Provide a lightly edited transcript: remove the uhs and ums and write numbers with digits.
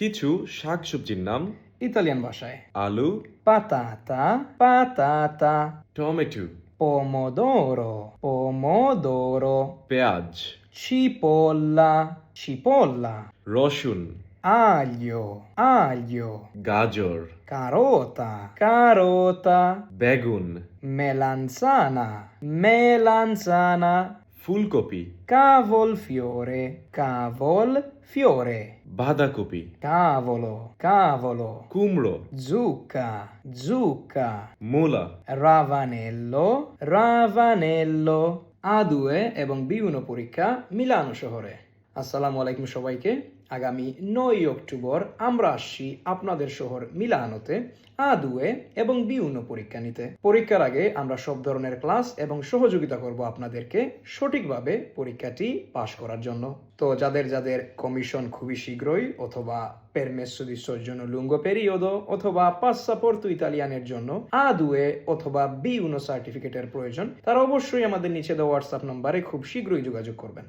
কিছু শাকসবজির নাম: ইতালিয়ান ভাষায় আলু, patata, patata, tomato, pomodoro, pomodoro, পেঁয়াজ, cipolla, cipolla, রসুন, aglio, aglio, গাজর, carota, carota, বেগুন, melanzana, melanzana, ফুলকপি, cavolfiore, cavolfiore, বাঁধাকপি, cavolo, cavolo, কুমড়ো, zucca, zucca, মূলা, ravanello, ravanello, A2 এবং B1 পরীক্ষা মিলানো শহরে। আসসালামু আলাইকুম সবাইকে। আগামী 9 অক্টোবর আমরা আসছি আপনাদের শহর মিলানোতে A2 এবং B1 পরীক্ষা নিতে। পরীক্ষার আগে আমরা সব ধরনের ক্লাস এবং সহযোগিতা করব আপনাদেরকে সঠিকভাবে পরীক্ষাটি পাশ করার জন্য। তো যাদের যাদের কমিশন খুবই শীঘ্রই অথবা permesso di soggiorno lungo periodo অথবা passaporto italiaনের জন্য A2 অথবা B1 সার্টিফিকেটের প্রয়োজন, তারা অবশ্যই আমাদের নিচে দেওয়া হোয়াটসঅ্যাপ নম্বরে খুব শীঘ্রই যোগাযোগ করবেন।